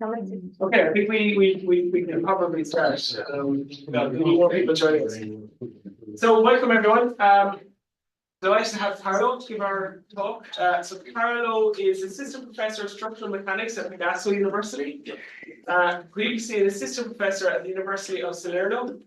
Okay, I think we can probably start. Without any more people joining us. So welcome everyone. Delighted to have Carlo to give our talk. So Carlo is assistant professor of structural mechanics at Megacco University. Previously an assistant professor at the University of Salerno.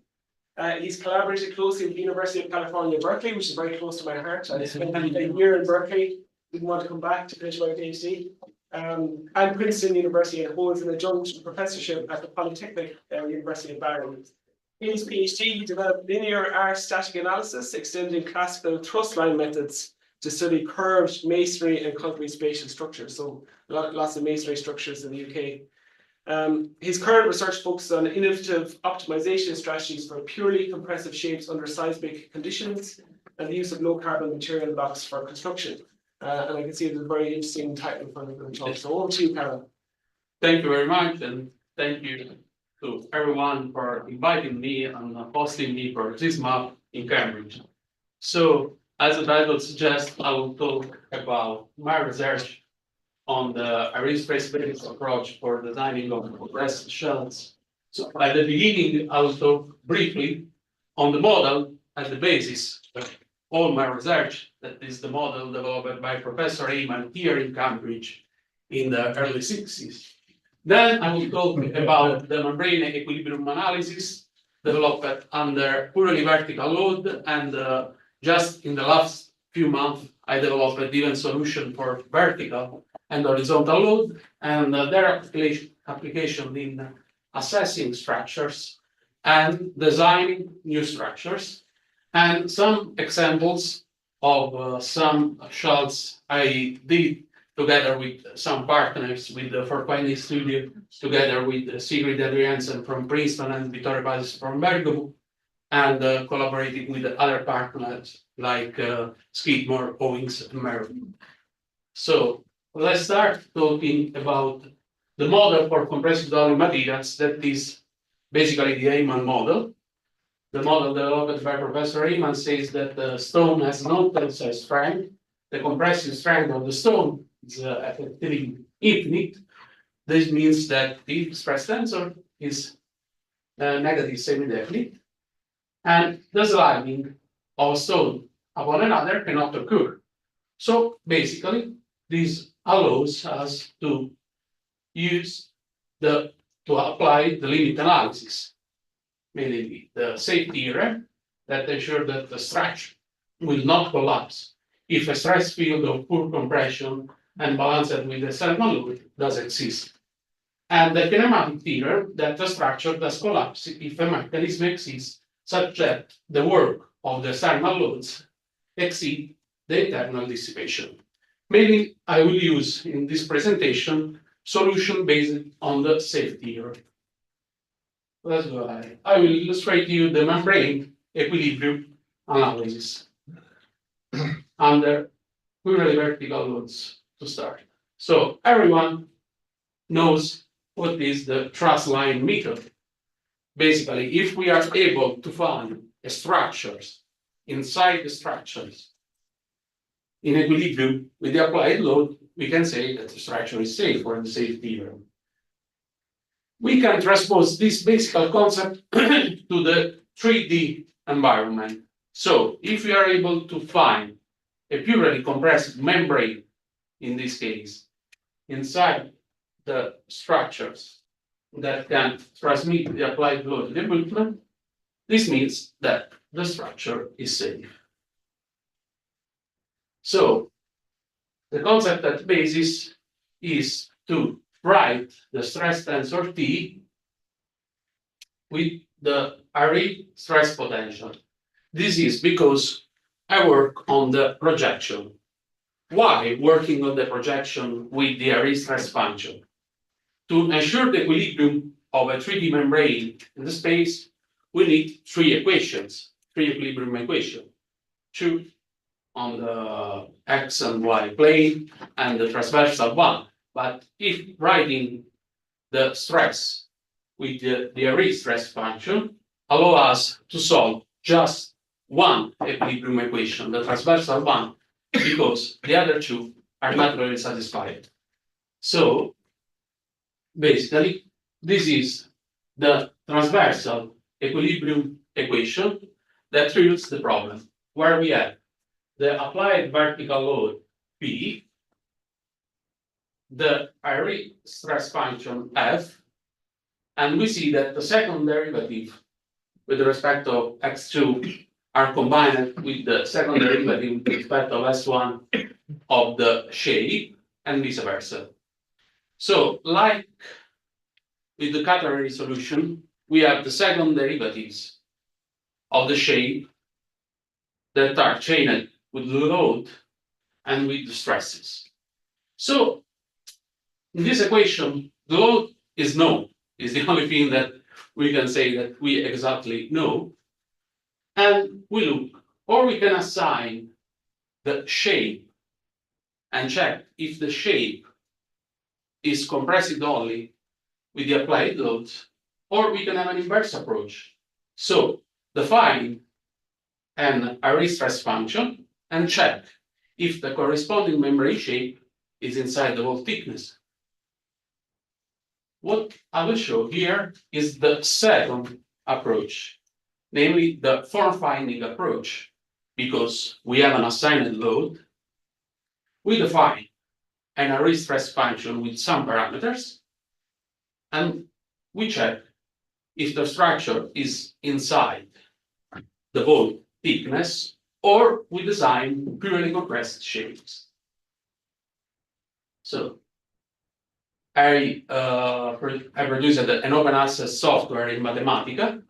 He's collaborated closely with the University of California, Berkeley, which is very close to my heart. I spent a year in Berkeley, didn't want to come back to finish my PhD. And Princeton University, and holds an adjunct professorship at the Polytechnic University of Bahrain. In his PhD, he developed linear arc static analysis, extending classical thrust line methods to study curved masonry and concrete spatial structures. So lots of masonry structures in the UK. His current research focuses on innovative optimization strategies for purely compressive shapes under seismic conditions and the use of low carbon material blocks for construction. And I can see it's a very interesting title for the talk. So over to you, Carlo. Thank you very much, and thank you to everyone for inviting me and hosting me for this month in Cambridge. So, as the title suggests, I will talk about my research on the Airy space-based approach for designing of compressed shells. So, at the beginning, I will talk briefly on the model as the basis of all my research. That is the model developed by Professor Airy here in Cambridge in the early 60s. Then I will talk about the membrane equilibrium analysis developed under purely vertical load, and just in the last few months I developed even solution for vertical and horizontal load, and their application in assessing structures and designing new structures, and some examples of some shells I did together with some partners, with the Fort Wayne Studio, together with Sigrid Adriansen from Princeton and Vittorio Basis from Bergamo, and collaborating with other partners like Skidmore, Owings, and Merrill. So let's start talking about the model for compressive dowling materials. That is basically the Ayman model. The model developed by Professor Airy says that the stone has no tensile strength. The compressive strength of the stone is effectively infinite. This means that the stress tensor is negative semi-definite, and the sliding of a stone upon another cannot occur. So basically, this allows us to apply the limit analysis, meaning the safety error that ensures that the structure will not collapse if a stress field of poor compression and balanced with the thermal load does exist. And the kinematic error that the structure does collapse if a mechanism exists such that the work of the thermal loads exceed the internal dissipation. Mainly, I will use in this presentation solution based on the safety error. Let's go ahead. I will illustrate to you the membrane equilibrium analysis under purely vertical loads to start. So everyone knows what is the truss line method. Basically, if we are able to find structures inside the structures in equilibrium with the applied load, we can say that the structure is safe for the safety error. We can transpose this basic concept to the 3D environment. So if we are able to find a purely compressed membrane, in this case, inside the structures that can transmit the applied load to the movement, this means that the structure is safe. So the concept at basis is to write the stress tensor T with the Airy stress potential. This is because I work on the projection. Why working on the projection with the Airy stress function? To ensure the equilibrium of a 3D membrane in the space, we need three equilibrium equations. Two on the X and Y plane, and the transversal one. But if writing the stress with the Airy stress function, allow us to solve just one equilibrium equation, the transversal one, because the other two are naturally satisfied. So basically, this is the transversal equilibrium equation that treats the problem, where we have the applied vertical load P, the Airy stress function F, and we see that the second derivative with respect of x2 are combined with the second derivative with respect of s1 of the shape and vice versa. So, like with the catenary solution, we have the second derivatives of the shape that are chained with the load and with the stresses. So, in this equation, the load is known, is the only thing that we can say that we exactly know. And we look, or we can assign the shape and check if the shape is compressed only with the applied loads, or we can have an inverse approach. So define an Airy stress function and check if the corresponding membrane shape is inside the wall thickness. What I will show here is the second approach, namely the form finding approach, because we have an assigned load. We define an Airy stress function with some parameters, and we check if the structure is inside the wall thickness, or we design purely compressed shapes. So I produced an open access software in Mathematica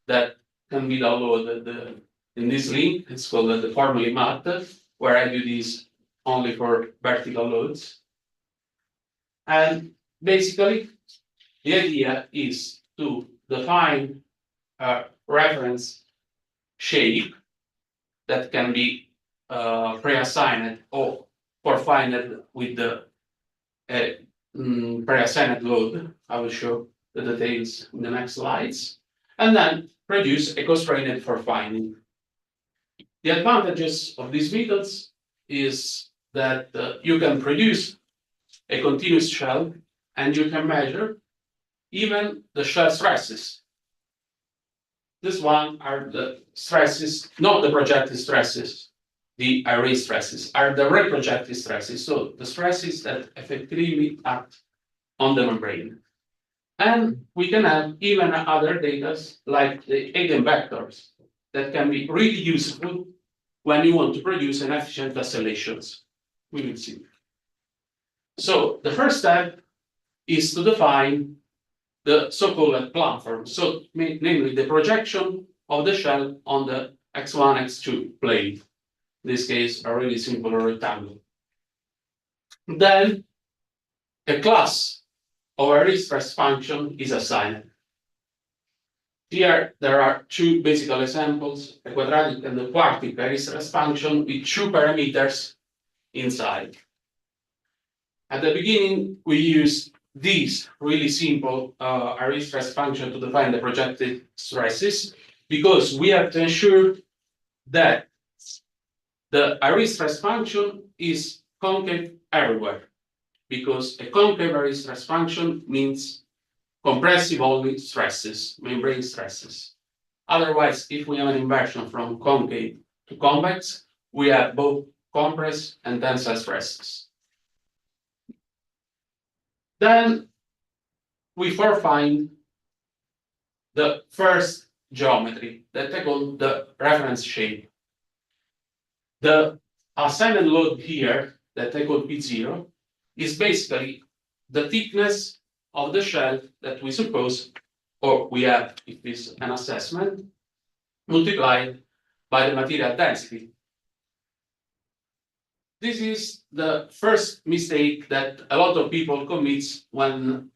that can be downloaded in this link. It's called the Formally Math, where I do this only for vertical loads. And basically, the idea is to define a reference shape that can be pre-assigned or forfined with the pre-assigned load. I will show the details in the next slides, and then produce a constrained forfining. The advantages of these methods is that you can produce a continuous shell and you can measure even the shell stresses. This one are the stresses, not the projected stresses. The Airy stresses are the reprojected stresses, so the stresses that effectively act on the membrane. And we can have even other data like the eigenvectors that can be really useful when you want to produce an efficient tessellations. We will see. So the first step is to define the so-called platform, so namely the projection of the shell on the x1, x2 plane. In this case, a really simple rectangle. Then a class of Airy stress function is assigned. Here there are two basic examples, a quadratic and a quartic Airy stress function with two parameters inside. At the beginning, we use this really simple Airy stress function to define the projected stresses, because we have to ensure that the Airy stress function is concave everywhere, because a concave Airy stress function means compressive only stresses, membrane stresses. Otherwise, if we have an inversion from concave to convex, we have both compress and tensile stresses. Then we forfind the first geometry that I call the reference shape. The assigned load here that I call P0 is basically the thickness of the shell that we suppose, or we have, if it's an assessment, multiplied by the material density. This is the first mistake that a lot of people commit when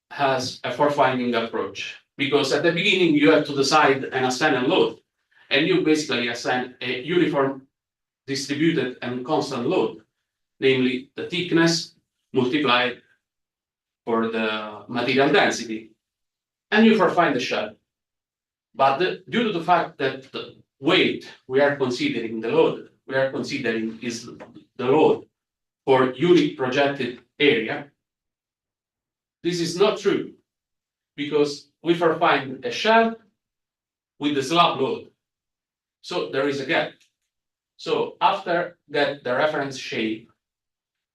has a forfinding approach, because at the beginning you have to decide an assigned load, and you basically assign a uniform distributed and constant load, namely the thickness multiplied for the material density, and you forfine the shell. But due to the fact that the weight we are considering, the load we are considering is the load for unit projected area, this is not true because we find a shell with the slab load. So there is a gap. So after get the reference shape,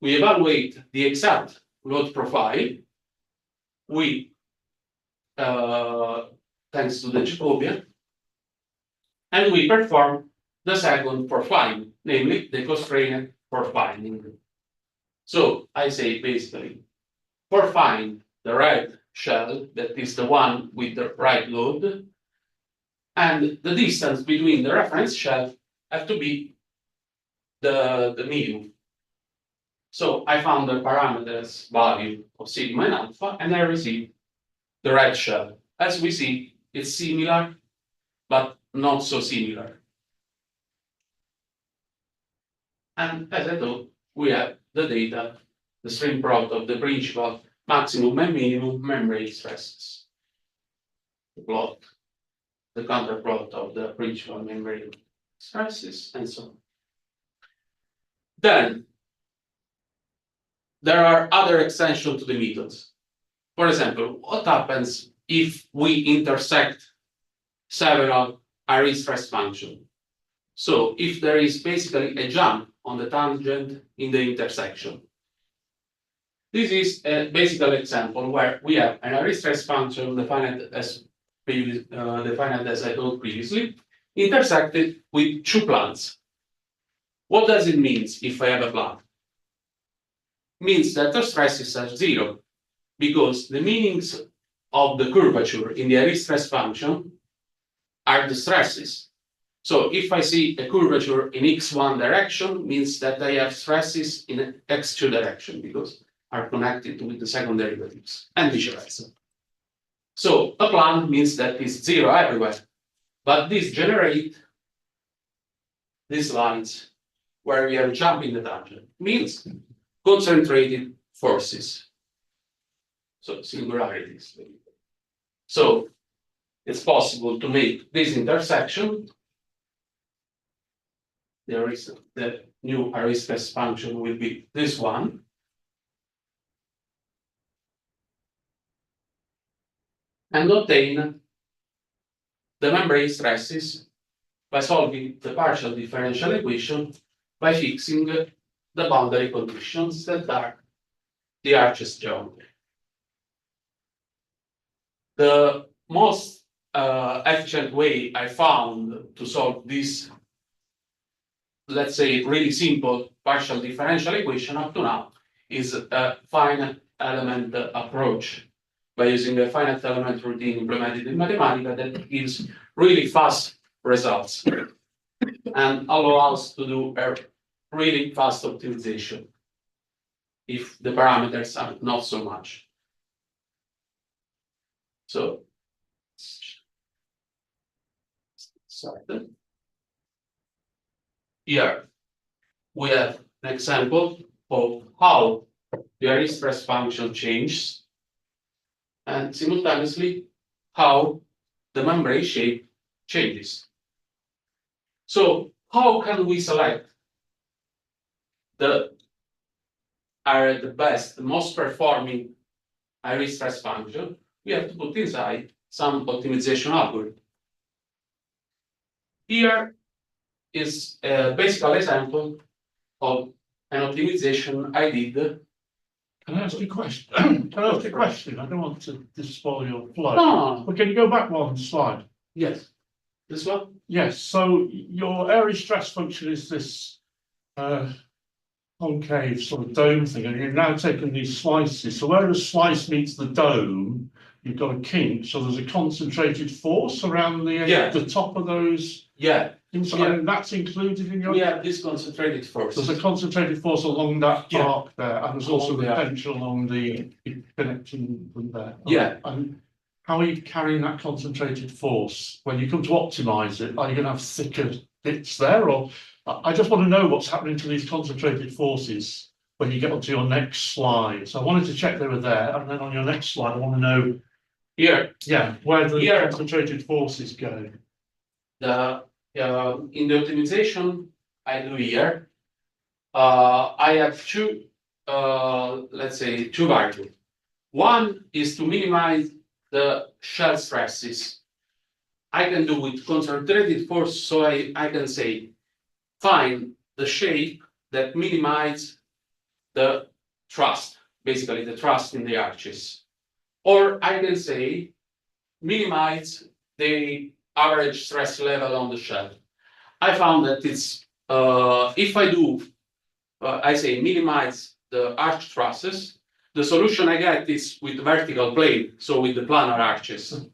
we evaluate the exact load profile. We, thanks to the Jacobian, and we perform the second profiling, namely the constraint profiling. So I say basically, profile the right shell, that is the one with the right load, and the distance between the reference shell have to be the minimum. So I found the parameters value of sigma and alpha, and I received the right shell. As we see, it's similar, but not so similar. And as I thought, we have the data, the stream product of the principal, maximum and minimum membrane stresses. The plot, the counter product of the principal membrane stresses, and so on. Then, there are other extensions to the methods. For example, what happens if we intersect several Airy stress functions? So if there is basically a jump on the tangent in the intersection. This is a basic example where we have an Airy stress function defined as I told previously, intersected with two plans. What does it mean if I have a plan? Means that the stresses are zero, because the meanings of the curvature in the Airy stress function are the stresses. So if I see a curvature in x1 direction, means that I have stresses in x2 direction, because are connected with the second derivatives, and vice versa. So a plan means that it's zero everywhere, but this generates these lines where we have a jump in the tangent, means concentrated forces. So singularities. So it's possible to make this intersection. There is the new Airy stress function will be this one. And obtain the membrane stresses by solving the partial differential equation by fixing the boundary conditions that are the Arches geometry. The most efficient way I found to solve this, let's say, really simple partial differential equation up to now is a finite element approach, by using a finite element routine implemented in Mathematica that gives really fast results and allows us to do a really fast optimization if the parameters are not so much. So, here we have an example of how the Airy stress function changes, and simultaneously how the membrane shape changes. So how can we select the best, the most performing Airy stress function? We have to put inside some optimization algorithm. Here is a basic example of an optimization I did. Can I ask you a question? Can I ask you a question? I don't want to spoil your flow. No. But can you go back one slide? Yes. This one? Yes. So your Airy stress function is this concave sort of dome thing, and you've now taken these slices. So where a slice meets the dome, you've got a kink. So there's a concentrated force around the top of those. Yeah. And that's included in your. We have this concentrated force. There's a concentrated force along that arc there, and there's also the the arc. potential along the connection from there. Yeah. And how are you carrying that concentrated force when you come to optimize it? Are you going to have thicker bits there, or I just want to know what's happening to these concentrated forces when you get onto your next slide. So I wanted to check they were there, and then on your next slide, I want to know Here, where the Here. concentrated forces go. In the optimization I do here, I have two, let's say, two variables. One is to minimize the shell stresses. I can do with concentrated force, so I can say, find the shape that minimize the thrust, basically the thrust in the arches. Or I can say, minimize the average stress level on the shell. I found that it's, if I do, I say minimize the arch trusses, the solution I get is with the vertical plane, so with the planar arches.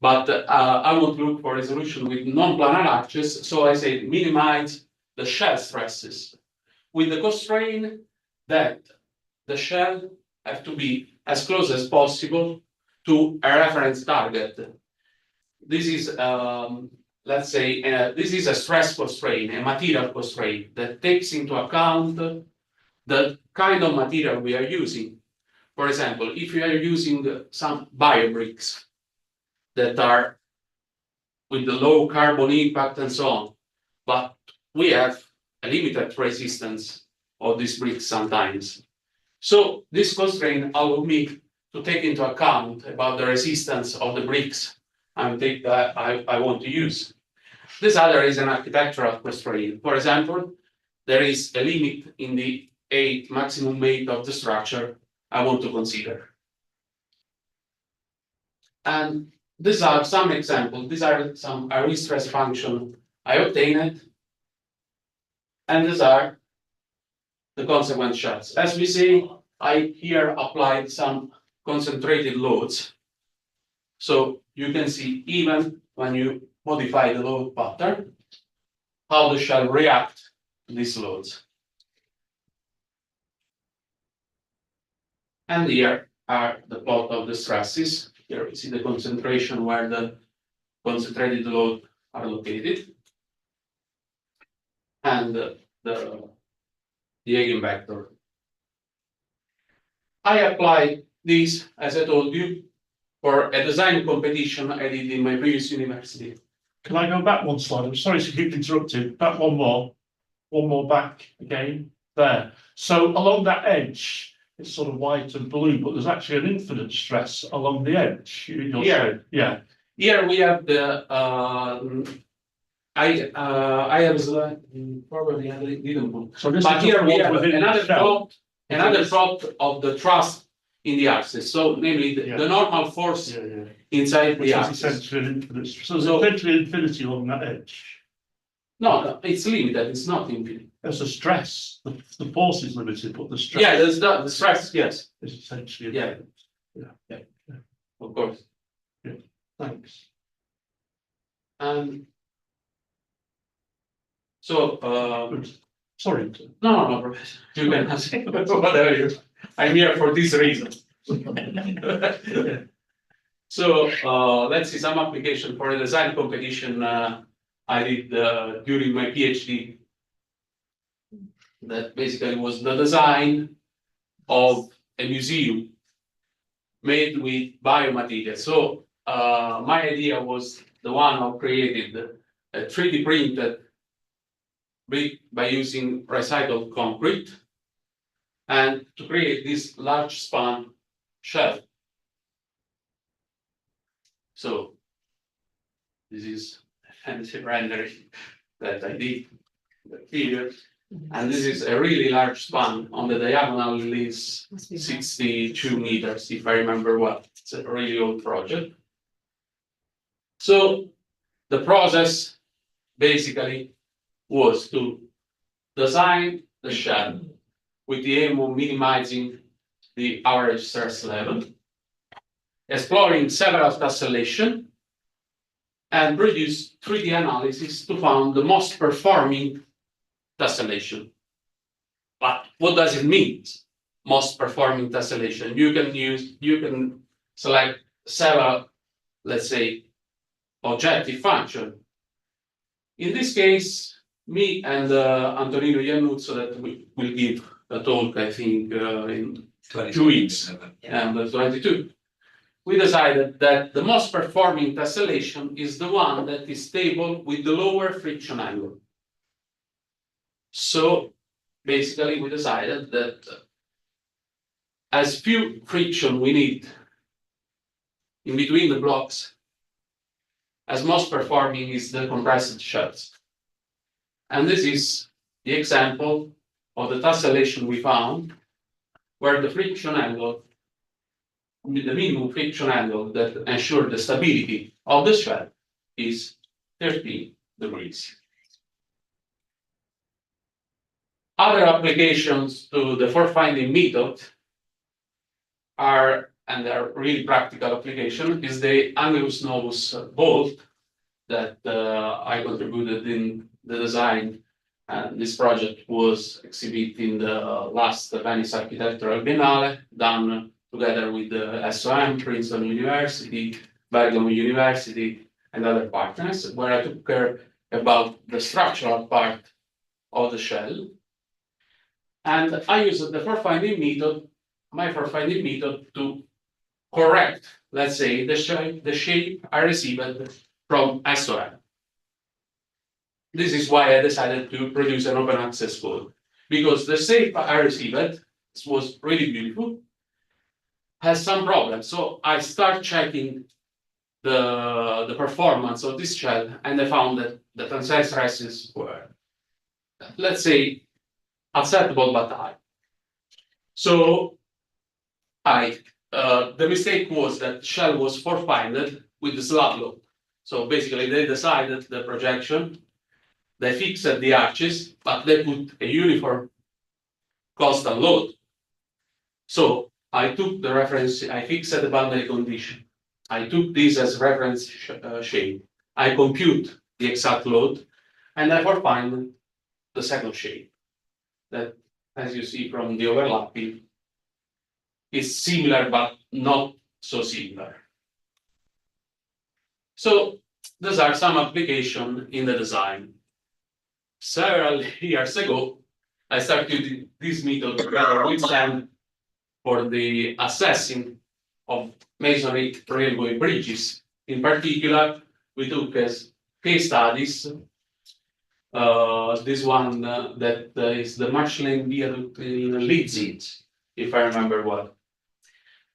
But I want to look for a solution with non-planar arches, so I say minimize the shell stresses, with the constraint that the shell have to be as close as possible to a reference target. This is, let's say, this is a stress constraint, a material constraint that takes into account the kind of material we are using. For example, if we are using some biobricks that are with the low carbon impact and so on, but we have a limited resistance of these bricks sometimes. So this constraint allows me to take into account about the resistance of the bricks I want to use. This other is an architectural constraint. For example, there is a limit in the maximum height of the structure I want to consider. And these are some examples. These are some Airy stress function I obtained. And these are the consequent shells. As we see, I here applied some concentrated loads. So you can see, even when you modify the load pattern, how the shell react to these loads. And here are the plot of the stresses. Here we see the concentration where the concentrated load are located, and the eigenvector. I applied this, as I told you, for a design competition I did in my previous university. Can I go back one slide? I'm sorry to keep interrupting. Back one more back again. There. So along that edge, it's sort of white and blue, but there's actually an infinite stress along the edge. You're saying, yeah. Here we have the I have probably I didn't put. So this But is here we just have within the shell. another plot of the thrust in the axis. So namely the normal force inside Which the is axis. essentially an infinite. So there's essentially infinity along that edge. No, it's limited. It's not infinite. There's a stress. The force is limited, but the stress. Yeah, there's the stress. Yes, is essentially infinite. Yeah. Of course. Thanks. So Sorry. no, Professor. You can ask whatever you. I'm here for this reason. So let's see some application for a design competition I did during my PhD. That basically was the design of a museum made with biomaterials. So my idea was the one of created a 3D printed brick by using recycled concrete, and to create this large span shell. So this is a fancy rendering that I did in the period. And this is a really large span. On the diagonal is 62 meters, if I remember well. It's a really old project. So the process basically was to design the shell with the aim of minimizing the average stress level, exploring several tessellations, and produce 3D analysis to find the most performing tessellation. But what does it mean? Most performing tessellation. You can select several, let's say, objective function. In this case, me and Antonino Iannuzzo, that will give a talk, I think, in 2 weeks, and 22. We decided that the most performing tessellation is the one that is stable with the lower friction angle. So basically, we decided that as few friction we need in between the blocks, as most performing is the compressed shells. And this is the example of the tessellation we found, where the friction angle, the minimum friction angle that ensures the stability of the shell is 30 degrees. Other applications to the fault finding method are, and they are really practical application, is the annulus novus bolt that I contributed in the design. And this project was exhibited in the last Venice Architectural Biennale, done together with the SOM, Princeton University, Bergamo University, and other partners, where I took care about the structural part of the shell. And I used the fault finding method, my fault finding method, to correct, let's say, the shape I received from SOM. This is why I decided to produce an open access code, because the shape I received was really beautiful, has some problems. So I start checking the performance of this shell, and I found that the tensile stresses were, let's say, acceptable but high. So the mistake was that shell was fault-finded with the slab load. So basically, they decided the projection, they fixed the arches, but they put a uniform constant load. So I took the reference, I fixed the boundary condition. I took this as reference shape. I compute the exact load, and I find the second shape that, as you see from the overlapping, is similar but not so similar. So these are some applications in the design. Several years ago, I started this method together with Sam for the assessing of masonry railway bridges. In particular, we took as case studies this one that is the Michelin viaduct in Leeds, if I remember well.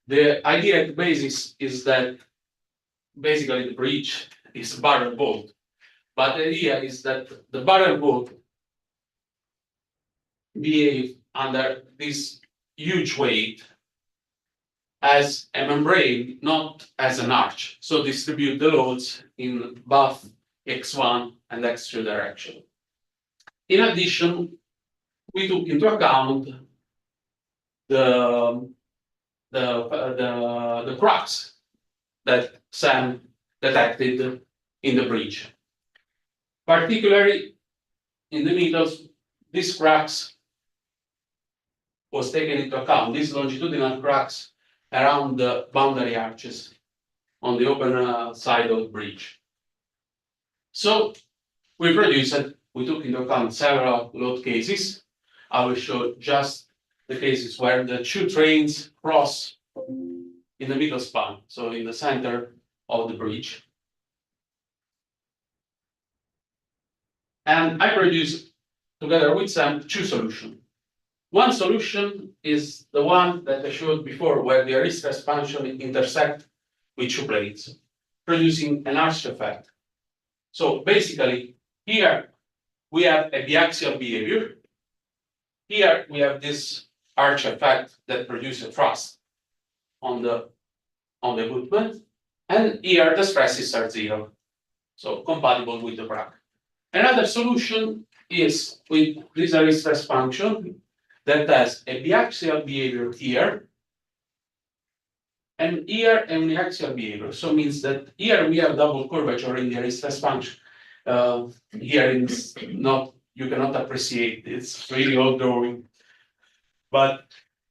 The idea at basis is that basically the bridge is barrel bolt, but the idea is that the barrel bolt behave under this huge weight as a membrane, not as an arch. So distribute the loads in both x1 and x2 direction. In addition, we took into account the cracks that Sam detected in the bridge. Particularly in the middles, these cracks was taken into account, these longitudinal cracks around the boundary arches on the open side of the bridge. So we took into account several load cases. I will show just the cases where the two trains cross in the middle span, so in the center of the bridge. And I produced, together with Sam, two solutions. One solution is the one that I showed before, where the Airy stress function intersect with two plates, producing an arch effect. So basically, here we have a biaxial behavior. Here we have this arch effect that produces a thrust on the abutment, and here the stresses are zero, so compatible with the crack. Another solution is with this Airy stress function that has a biaxial behavior here, and here a uniaxial behavior. So means that here we have double curvature in the Airy stress function. Here it's not, you cannot appreciate, it's really old drawing. But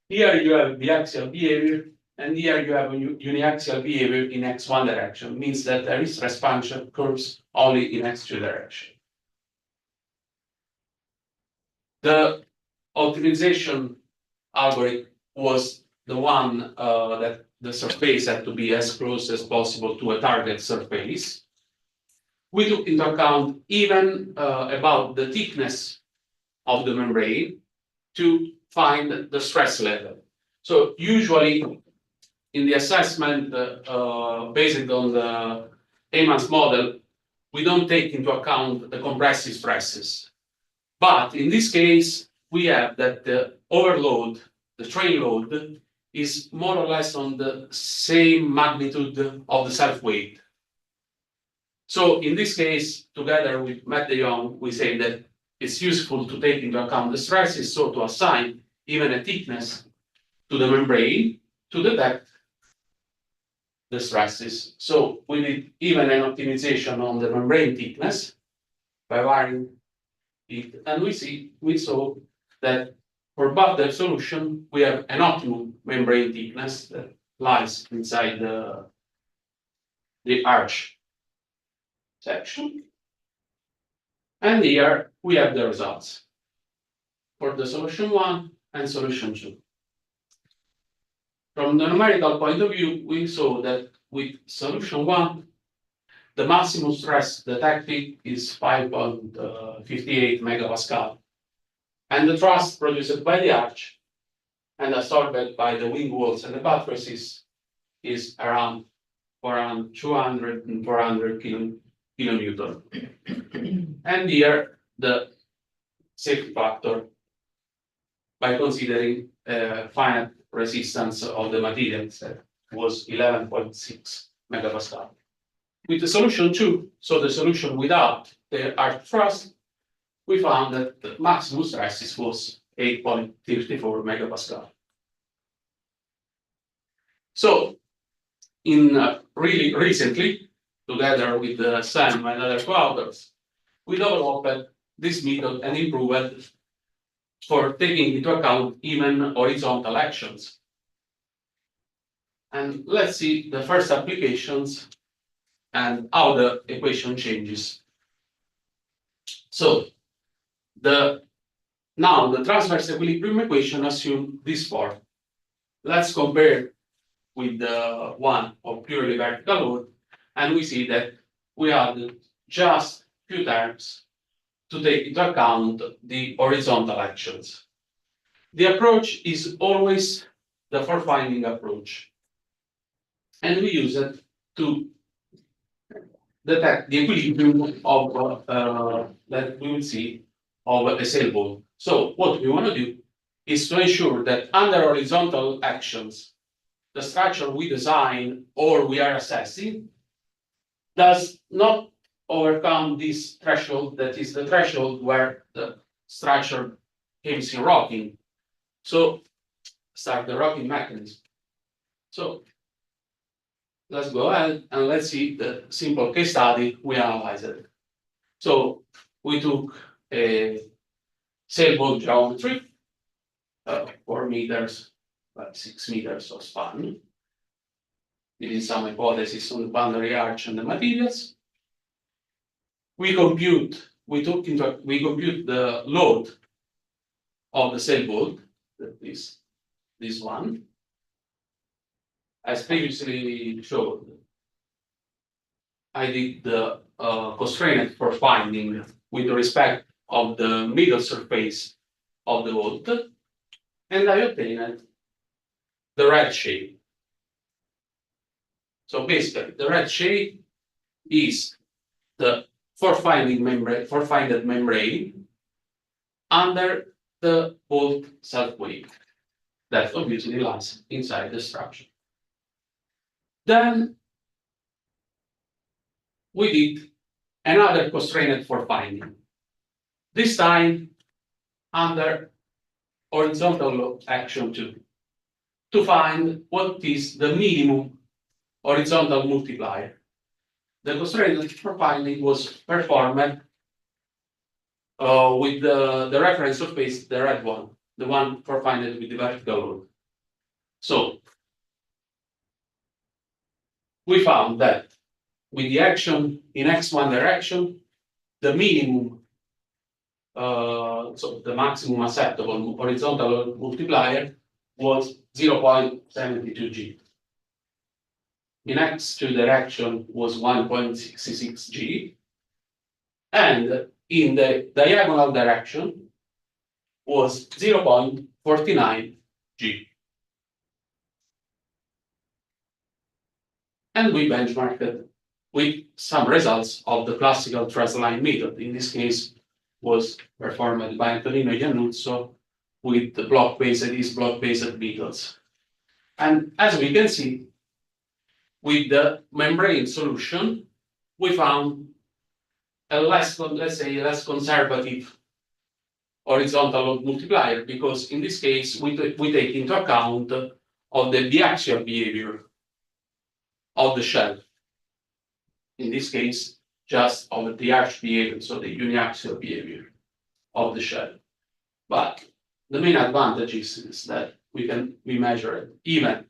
here you have biaxial behavior, and here you have a uniaxial behavior in x1 direction. Means that Airy stress function curves only in x2 direction. The optimization algorithm was the one that the surface had to be as close as possible to a target surface. We took into account even about the thickness of the membrane to find the stress level. So usually in the assessment based on the Heyman's model, we don't take into account the compressive stresses. But in this case, we have that the overload, the train load, is more or less on the same magnitude of the self-weight. So in this case, together with Matt de Jong, we say that it's useful to take into account the stresses, so to assign even a thickness to the membrane to detect the stresses. So we need even an optimization on the membrane thickness by varying it, and we saw that for Butler solution, we have an optimum membrane thickness that lies inside the arch section. And here we have the results for the solution 1 and solution 2. From the numerical point of view, we saw that with solution 1, the maximum stress detected is 5.58 megapascal. And the thrust produced by the arch and absorbed by the wing walls and the buttresses is around 200 and 400 kilonewton. And here the safety factor by considering finite resistance of the materials was 11.6 megapascal. With the solution 2, so the solution without the arch thrust, we found that the maximum stresses was 8.54 megapascal. So, in really recently, together with Sam and other co-authors, we developed this method and improved it for taking into account even horizontal actions. And let's see the first applications and how the equation changes. So, now the transverse equilibrium equation assumes this form. Let's compare with the one of purely vertical load, and we see that we added just few terms to take into account the horizontal actions. The approach is always the for-finding approach, and we use it to detect the equilibrium of that we will see of a sailboat. So what we want to do is to ensure that under horizontal actions, the structure we design or we are assessing does not overcome this threshold, that is the threshold where the structure comes in rocking. So start the rocking mechanism. So let's go ahead and let's see the simple case study we analyzed it. So we took a sailboat geometry, 4 meters, like 6 meters of span. We did some hypotheses on the boundary arch and the materials. We compute the load of the sailboat, that is this one, as previously showed. I did the constraint for finding with respect of the middle surface of the boat, and I obtained the red shape. So basically, the red shape is the for-finded membrane under the bolt self-weight that obviously lies inside the structure. Then we did another constraint for finding, this time under horizontal action 2, to find what is the minimum horizontal multiplier. The constraint for finding was performed with the reference surface, the red one, the one for finding with the vertical load. So we found that with the action in x1 direction, the minimum, so the maximum acceptable horizontal multiplier was 0.72 G. In x2 direction was 1.66 G, and in the diagonal direction was 0.49 G. and we benchmarked it with some results of the classical streamline method. In this case, was performed by Antonino Iannuzzo with the block-based methods. And as we can see, with the membrane solution, we found a less conservative horizontal load multiplier, because in this case, we take into account of the biaxial behavior of the shell. In this case, just of the arch behavior, so the uniaxial behavior of the shell. But the main advantage is that we measure even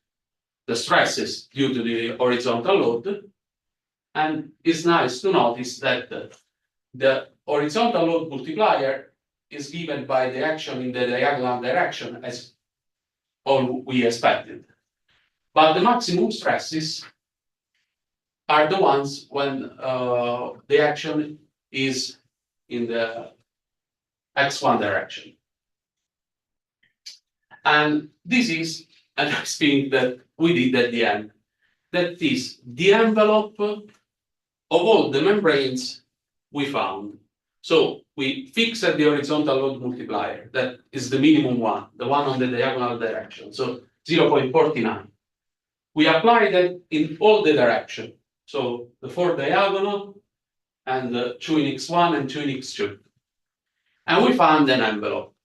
the stresses due to the horizontal load. And it's nice to notice that the horizontal load multiplier is given by the action in the diagonal direction, as all we expected. But the maximum stresses are the ones when the action is in the x1 direction. And this is a nice thing that we did at the end. That is the envelope of all the membranes we found. So we fixed the horizontal load multiplier, that is the minimum one, the one on the diagonal direction, so 0.49. We applied it in all the direction, so the 4 diagonal and the 2 in x1 and 2 in x2. And we found an envelope.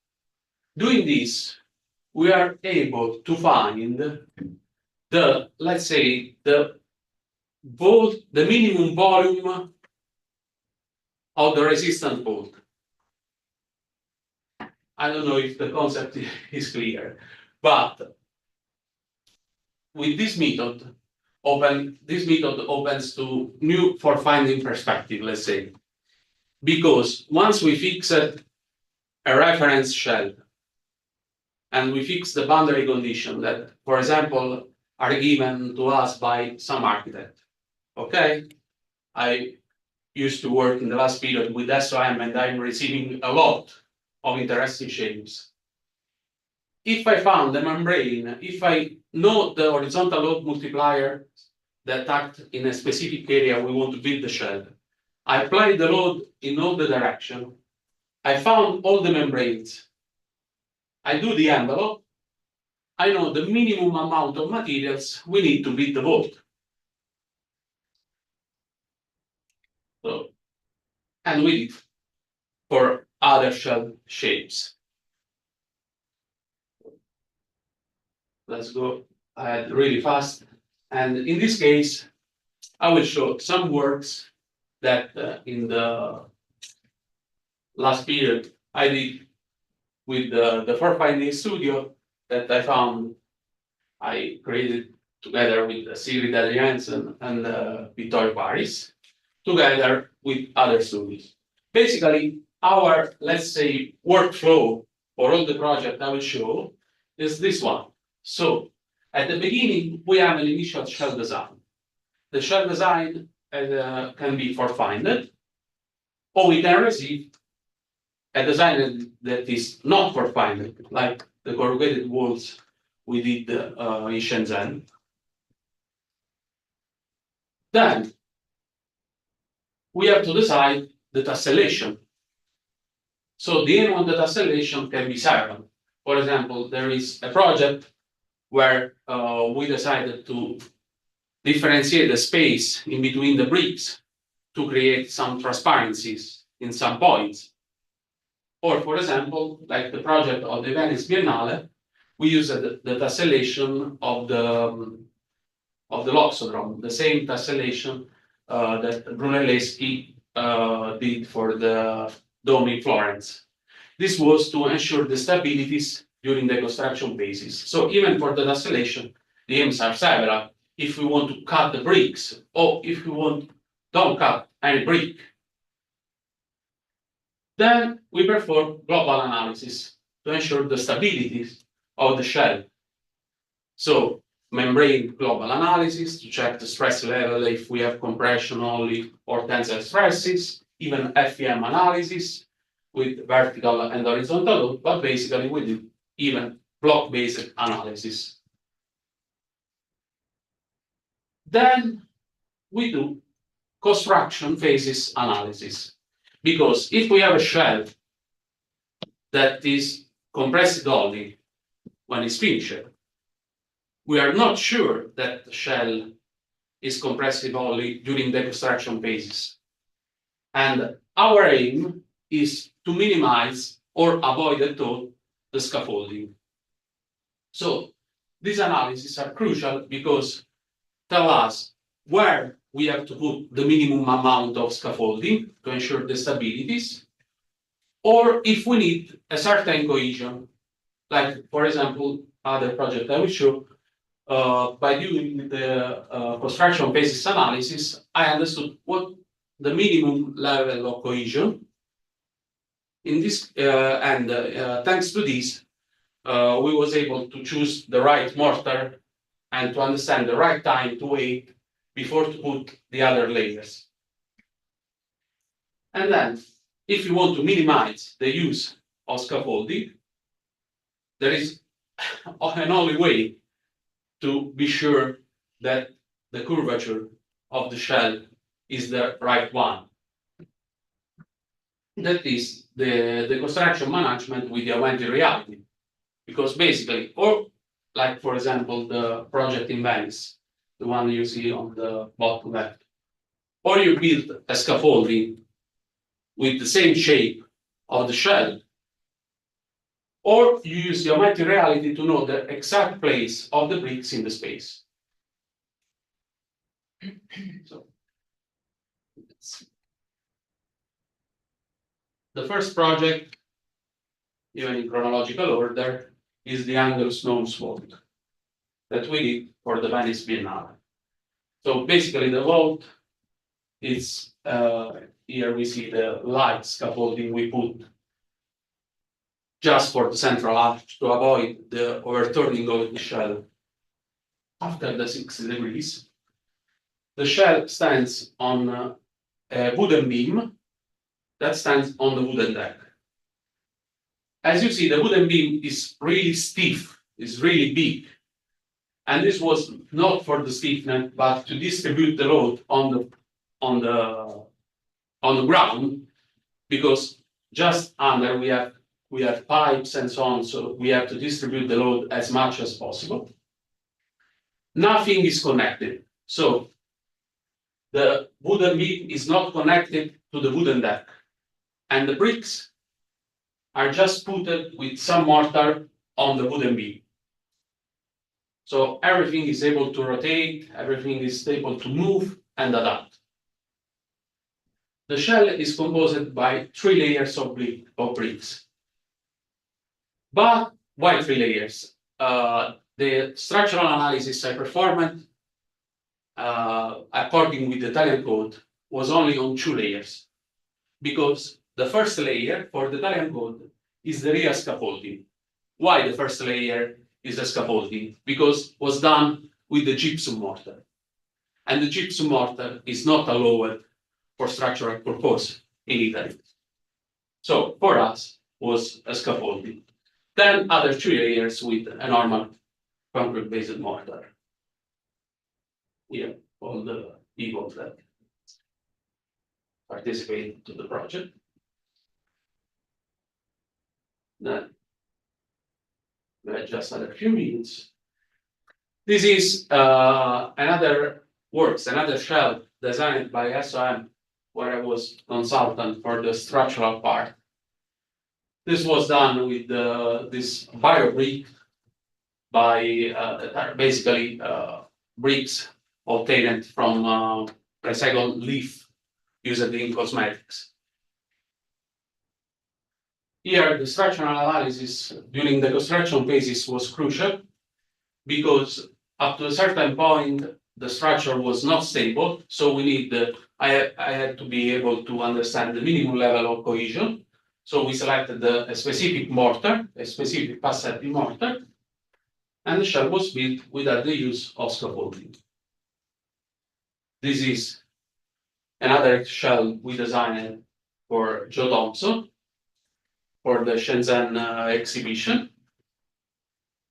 Doing this, we are able to find the, let's say, the minimum volume of the resistant volt. I don't know if the concept is clear, but with this method opens to new for finding perspective, let's say, because once we fixed a reference shell and we fix the boundary condition that, for example, are given to us by some architect. Okay, I used to work in the last period with SOM, and I'm receiving a lot of interesting shapes. If I found the membrane, if I know the horizontal load multiplier that act in a specific area we want to build the shell, I apply the load in all the direction. I found all the membranes. I do the envelope. I know the minimum amount of materials we need to build the vault. So, and we did for other shell shapes. Let's go ahead really fast. And in this case, I will show some works that in the last period I did with the four finding studio that I found. I created together with Siri Daliansen and Vittorio Paris, together with other studios. Basically, our, let's say, workflow for all the project I will show is this one. So, at the beginning, we have an initial shell design. The shell design can be for-finded, or we can receive a design that is not for-finded, like the corrugated walls we did in Shenzhen. Then we have to decide the tessellation. So the aim of the tessellation can be several. For example, there is a project where we decided to differentiate the space in between the bricks to create some transparencies in some points. Or for example, like the project of the Venice Biennale, we used the tessellation of the loxodrome, the same tessellation that Brunelleschi did for the dome in Florence. This was to ensure the stabilities during the construction phases. So even for the tessellation, the aims are several. If we want to cut the bricks, or if we don't cut any brick, then we perform global analysis to ensure the stabilities of the shell. So membrane global analysis to check the stress level if we have compression only or tensile stresses, even FEM analysis with vertical and horizontal load, but basically we do even block-based analysis. Then we do construction phases analysis. Because if we have a shell that is compressed only when it's finished, we are not sure that the shell is compressive only during the construction phases. And our aim is to minimize or avoid at all the scaffolding. So these analyses are crucial because tell us where we have to put the minimum amount of scaffolding to ensure the stabilities, or if we need a certain cohesion, like for example, other project I will show, by doing the construction basis analysis, I understood what the minimum level of cohesion in this, and thanks to this, we was able to choose the right mortar and to understand the right time to wait before to put the other layers. And then, if you want to minimize the use of scaffolding, there is an only way to be sure that the curvature of the shell is the right one. That is the construction management with the augmented reality. Because basically, or like for example, the project in Venice, the one you see on the bottom left, or you build a scaffolding with the same shape of the shell, or you use the augmented reality to know the exact place of the bricks in the space. So, the first project, even in chronological order, is the Angelus Nones vault that we did for the Venice Biennale. So basically, the vault is here we see the light scaffolding we put just for the central arch to avoid the overturning of the shell after the 60 degrees. The shell stands on a wooden beam that stands on the wooden deck. As you see, the wooden beam is really stiff, is really big. And this was not for the stiffness, but to distribute the load on the ground, because just under we have pipes and so on, so we have to distribute the load as much as possible. Nothing is connected, so the wooden beam is not connected to the wooden deck, and the bricks are just put with some mortar on the wooden beam. So everything is able to rotate, everything is able to move and adapt. The shell is composed by 3 layers of bricks. But why 3 layers? The structural analysis I performed, according with the Italian code, was only on 2 layers. Because the first layer for the Italian code is the real scaffolding. Why the first layer is the scaffolding? Because it was done with the gypsum mortar. And the gypsum mortar is not allowed for structural purpose in Italy. So for us was a scaffolding. Then other 2 layers with a normal concrete-based mortar. Here, all the people that participate to the project. Then, just a few minutes. This is another shell designed by SOM, where I was consultant for the structural part. This was done with this bio brick by basically bricks obtained from recycled leaf used in cosmetics. Here, the structural analysis during the construction phases was crucial because up to a certain point, the structure was not stable. So we need I had to be able to understand the minimum level of cohesion. So we selected a specific mortar, a specific passetti mortar, and the shell was built without the use of scaffolding. This is another shell we designed for Joe Thompson for the Shenzhen exhibition.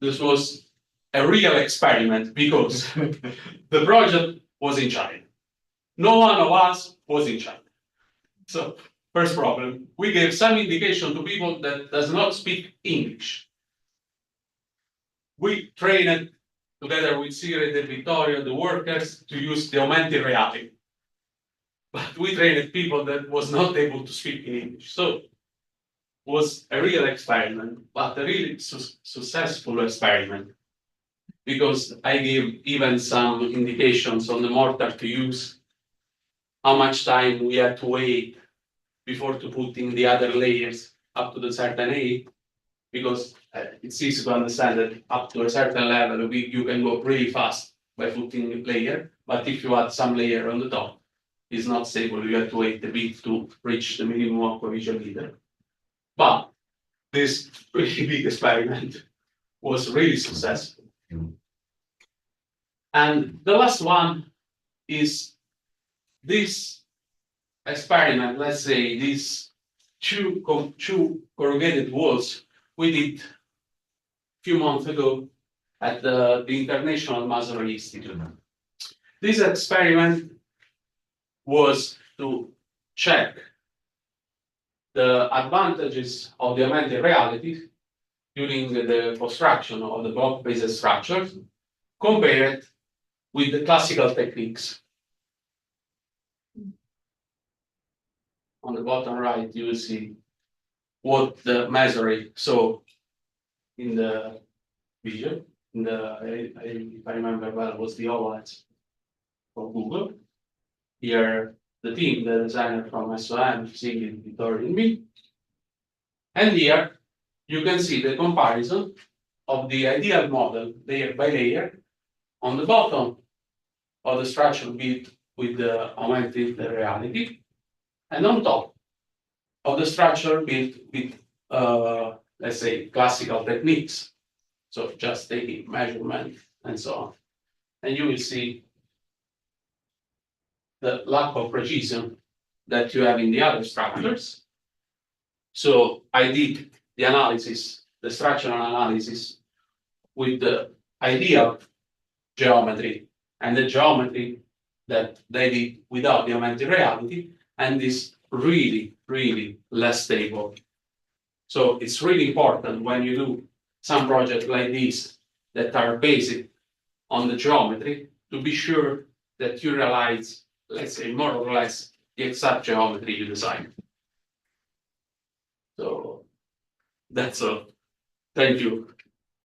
This was a real experiment because the project was in China. No one of us was in China. So first problem, we gave some indication to people that does not speak English. We trained together with Sigrid and Vittorio, the workers, to use the augmented reality. But we trained people that was not able to speak in English. So was a real experiment, but a really successful experiment. Because I gave even some indications on the mortar to use, how much time we had to wait before to put in the other layers up to the certain age, because it's easy to understand that up to a certain level, you can go really fast by putting layer, but if you add some layer on the top, it's not stable, you have to wait a bit to reach the minimum of cohesion leader. But this really big experiment was really successful. And the last one is this experiment, let's say these two corrugated walls we did a few months ago at the International Masonry Institute. This experiment was to check the advantages of the augmented reality during the construction of the block-based structures compared with the classical techniques. On the bottom right, you will see what the masonry saw in the video. If I remember well, it was the highlights from Google. Here, the team, the designer from SOM, Sigrid, Vittorio, and me. And here, you can see the comparison of the ideal model, layer by layer, on the bottom of the structure built with the augmented reality, and on top of the structure built with, let's say, classical techniques. So just taking measurement and so on. And you will see the lack of precision that you have in the other structures. So I did the analysis, the structural analysis, with the ideal geometry and the geometry that they did without the augmented reality, and is really, really less stable. So it's really important when you do some projects like this that are based on the geometry to be sure that you realize, let's say, more or less the exact geometry you design. So that's all. Thank you.